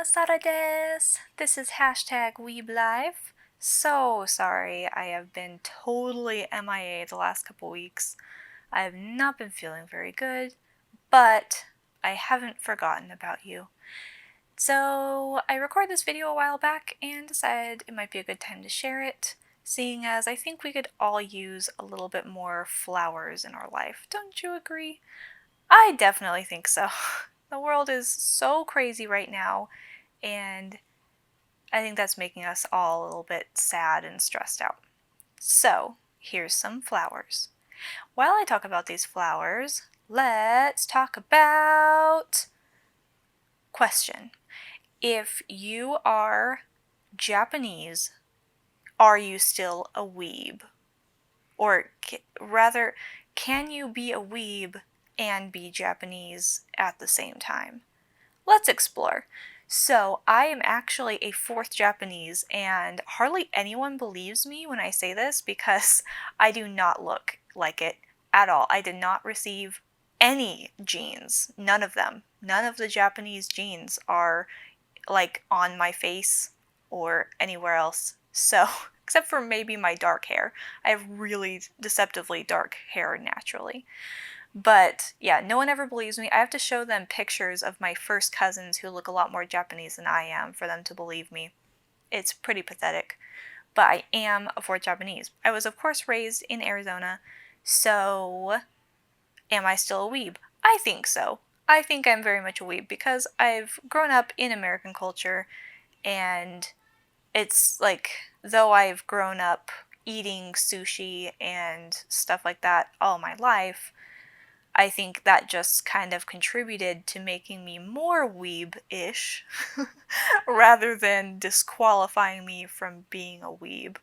Sara des. This is hashtag Weeb Life. So sorry, I have been totally MIA the last couple weeks. I have not been feeling very good, but I haven't forgotten about you. So I recorded this video a while back and decided it might be a good time to share it, seeing as I think we could all use a little bit more flowers in our life. Don't you agree? I definitely think so. The world is so crazy right now, and I think that's making us all a little bit sad and stressed out. So, here's some flowers. While I talk about these flowers, let's talk about question. If you are Japanese, are you still a weeb? Or rather, can you be a weeb and be Japanese at the same time? Let's explore. So, I am actually a fourth Japanese, and hardly anyone believes me when I say this because I do not look like it at all. I did not receive any genes, none of them. None of the Japanese genes are like on my face or anywhere else. So, except for maybe my dark hair. I have really deceptively dark hair naturally. But yeah, no one ever believes me. I have to show them pictures of my first cousins who look a lot more Japanese than I am for them to believe me. It's pretty pathetic. But I am a fourth Japanese. I was, of course, raised in Arizona, so am I still a weeb? I think so. I think I'm very much a weeb because I've grown up in American culture, and it's like, though I've grown up eating sushi and stuff like that all my life, I think that just kind of contributed to making me more weeb-ish rather than disqualifying me from being a weeb.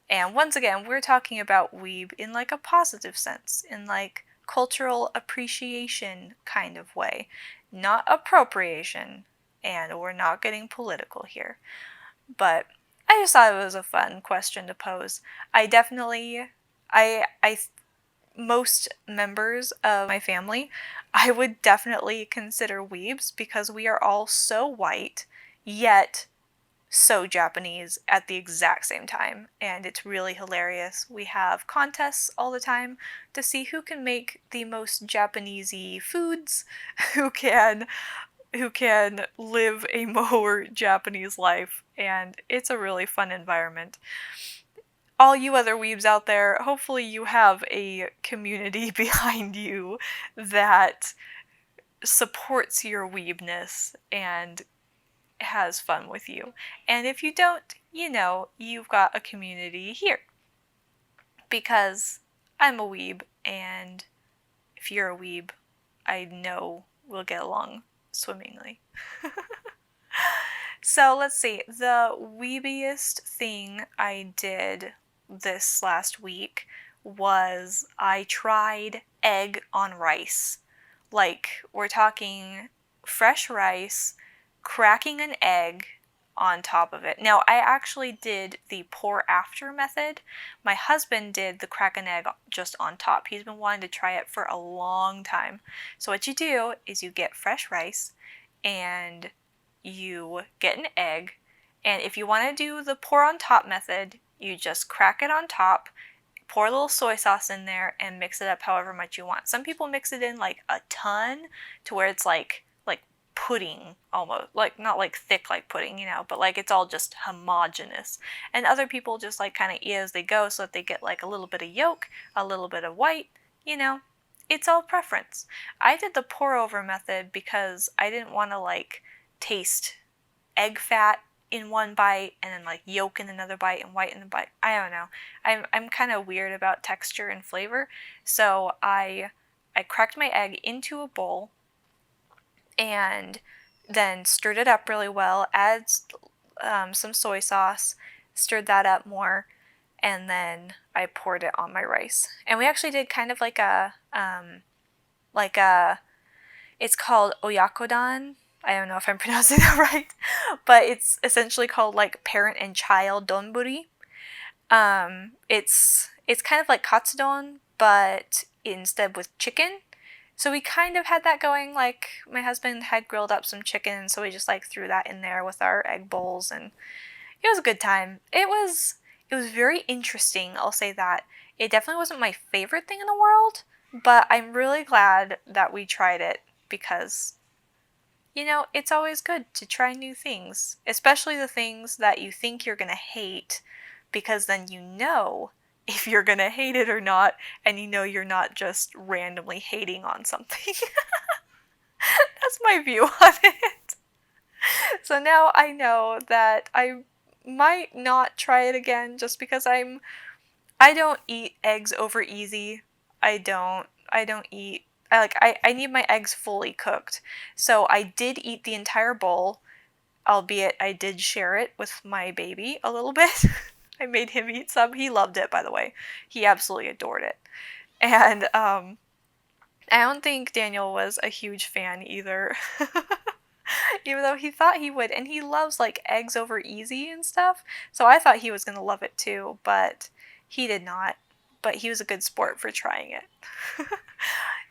And once again, we're talking about weeb in like a positive sense, in like cultural appreciation kind of way, not appropriation, and we're not getting political here. But I just thought it was a fun question to pose. I most members of my family, I would definitely consider weebs because we are all so white, yet so Japanese at the exact same time, and it's really hilarious. We have contests all the time to see who can make the most Japanesey foods, who can live a more Japanese life, and it's a really fun environment. All you other weebs out there, hopefully you have a community behind you that supports your weebness and has fun with you. And if you don't, you've got a community here. Because I'm a weeb, and if you're a weeb, I know we'll get along swimmingly. So let's see, the weebiest thing I did this last week was I tried egg on rice. Like, we're talking fresh rice, cracking an egg on top of it. Now, I actually did the pour after method. My husband did the crack an egg just on top. He's been wanting to try it for a long time. So what you do is you get fresh rice and you get an egg, and if you want to do the pour on top method, you just crack it on top, pour a little soy sauce in there, and mix it up however much you want. Some people mix it in like a ton to where it's like pudding almost, like not like thick like pudding, but like it's all just homogenous. And other people just like kind of eat as they go so that they get like a little bit of yolk, a little bit of white, it's all preference. I did the pour over method because I didn't want to like taste egg fat in one bite and then like yolk in another bite and white in the bite. I don't know. I'm kind of weird about texture and flavor. So I cracked my egg into a bowl and then stirred it up really well, added some soy sauce, stirred that up more, and then I poured it on my rice. And we actually did kind of like it's called oyakodon. I don't know if I'm pronouncing that right, but it's essentially called like parent and child donburi. It's kind of like katsudon, but instead with chicken. So we kind of had that going. Like, my husband had grilled up some chicken, so we just like threw that in there with our egg bowls, and it was a good time. It was very interesting, I'll say that. It definitely wasn't my favorite thing in the world, but I'm really glad that we tried it because, it's always good to try new things, especially the things that you think you're going to hate, because then you know if you're going to hate it or not, and you're not just randomly hating on something. That's my view on it. So now I know that I might not try it again just because I don't eat eggs over easy. I don't eat I need my eggs fully cooked. So I did eat the entire bowl, albeit I did share it with my baby a little bit. I made him eat some. He loved it, by the way. He absolutely adored it. And I don't think Daniel was a huge fan either. Even though he thought he would, and he loves like eggs over easy and stuff. So I thought he was going to love it too, but he did not. But he was a good sport for trying it.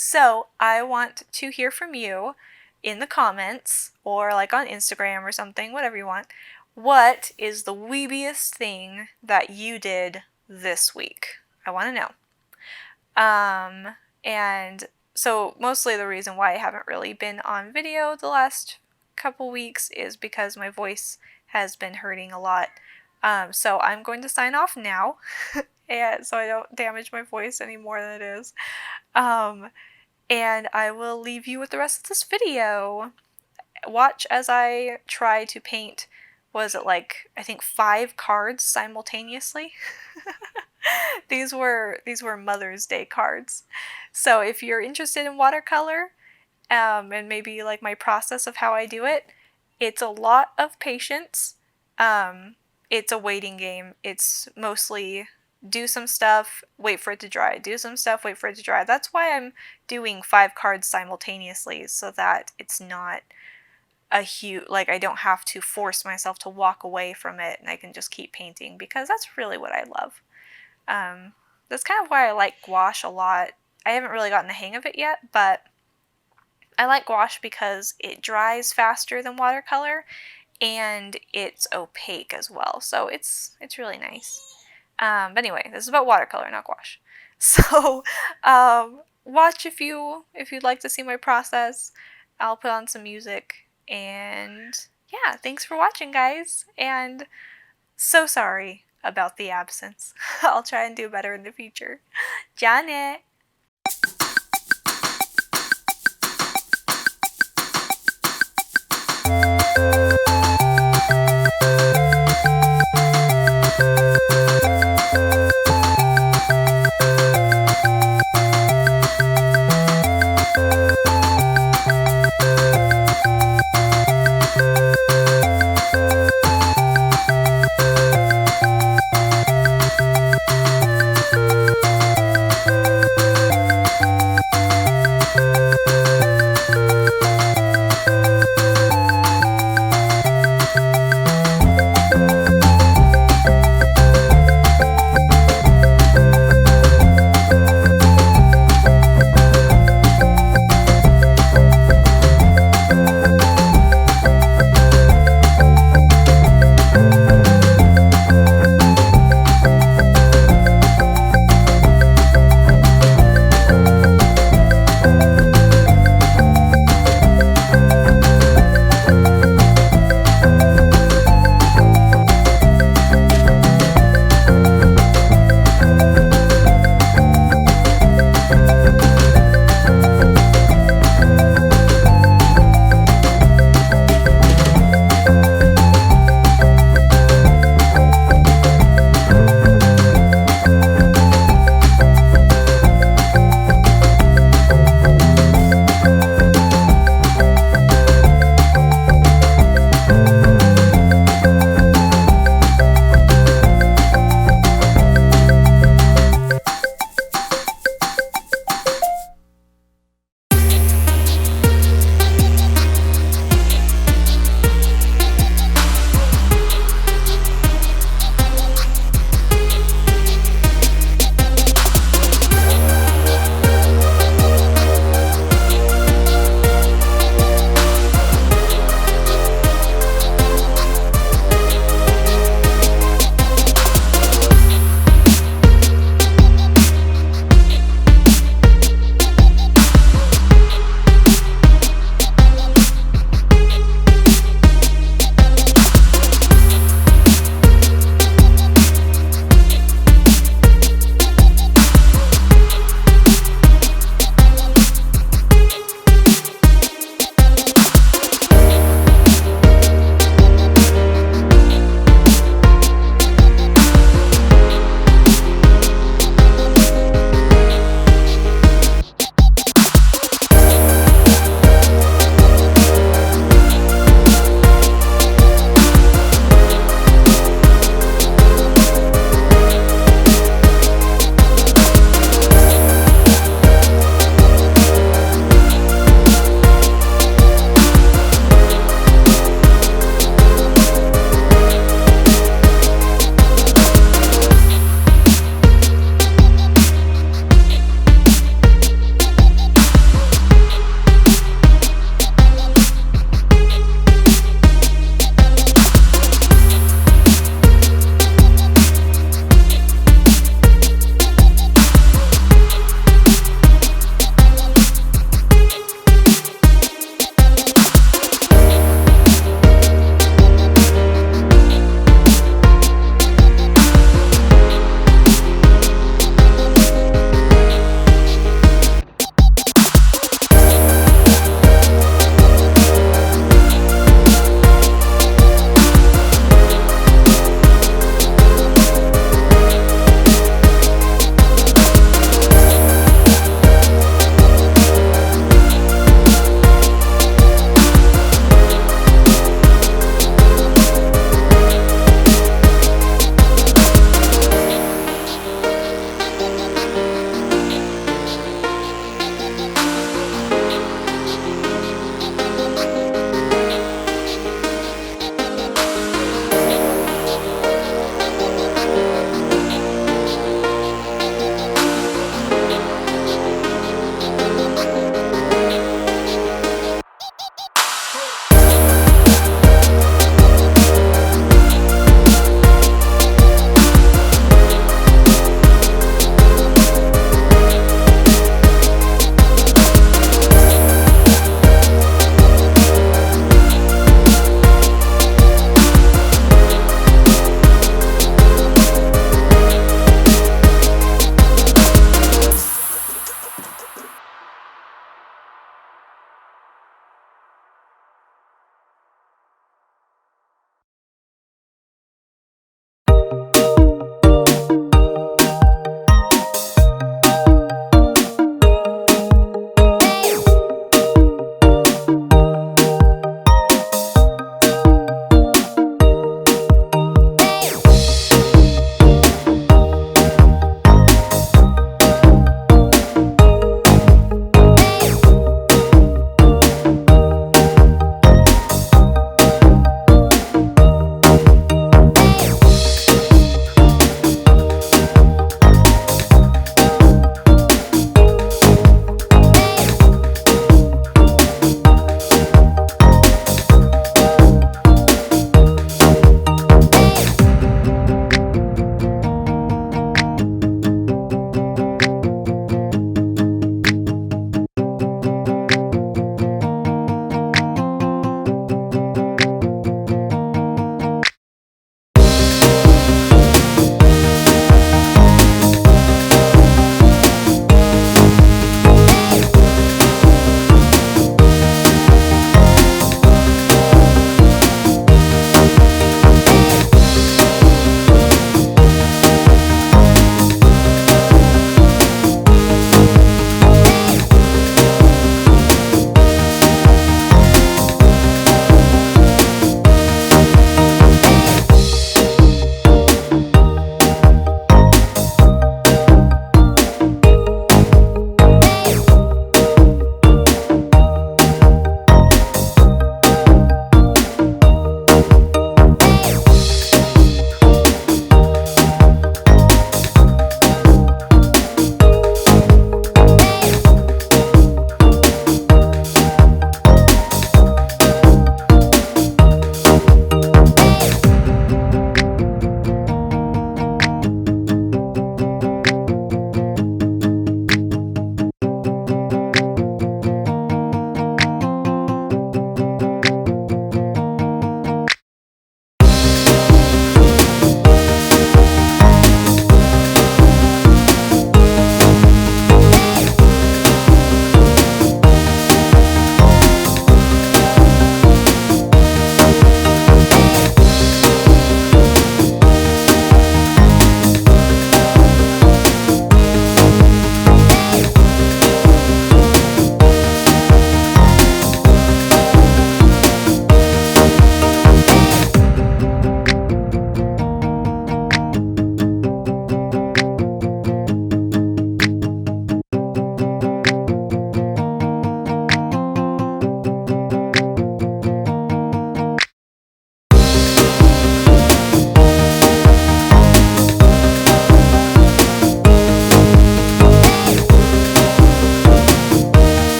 So I want to hear from you in the comments or like on Instagram or something, whatever you want. What is the weebiest thing that you did this week? I want to know. And so mostly the reason why I haven't really been on video the last couple weeks is because my voice has been hurting a lot. So I'm going to sign off now, and so I don't damage my voice any more than it is. And I will leave you with the rest of this video. Watch as I try to paint, was it like, I think 5 cards simultaneously? These were Mother's Day cards. So if you're interested in watercolor, and maybe like my process of how I do it, it's a lot of patience. It's a waiting game. It's mostly do some stuff, wait for it to dry, do some stuff, wait for it to dry. That's why I'm doing 5 cards simultaneously, so that it's not a huge, like I don't have to force myself to walk away from it and I can just keep painting, because that's really what I love. That's kind of why I like gouache a lot. I haven't really gotten the hang of it yet, but I like gouache because it dries faster than watercolor and it's opaque as well. So it's really nice. But anyway, this is about watercolor, not gouache. So watch if you'd like to see my process. I'll put on some music, and yeah, thanks for watching, guys. And so sorry about the absence. I'll try and do better in the future. Janet!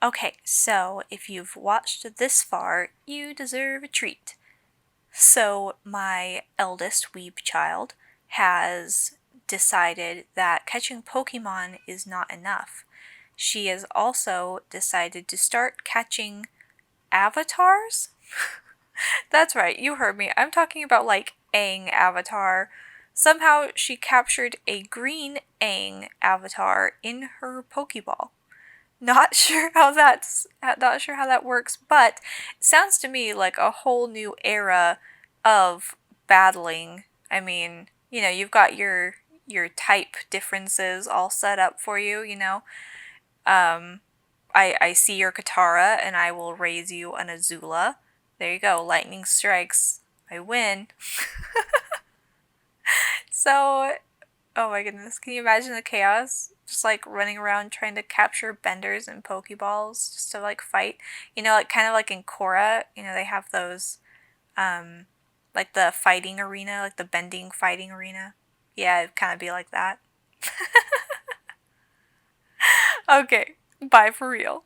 Okay, so if you've watched this far, you deserve a treat. So, my eldest Weeb child has decided that catching Pokemon is not enough. She has also decided to start catching avatars? That's right, you heard me. I'm talking about like Aang avatar. Somehow she captured a green Aang avatar in her Pokeball. Not sure how that works, but it sounds to me like a whole new era of battling. I mean, you've got your type differences all set up for you. Um I see your Katara and I will raise you an Azula. There you go, lightning strikes. I win. So, oh my goodness, can you imagine the chaos? Just like running around trying to capture benders and Pokeballs just to like fight. Like kind of like in Korra, they have those, um, like the fighting arena, like the bending fighting arena. Yeah, it'd kind of be like that. Okay, bye for real.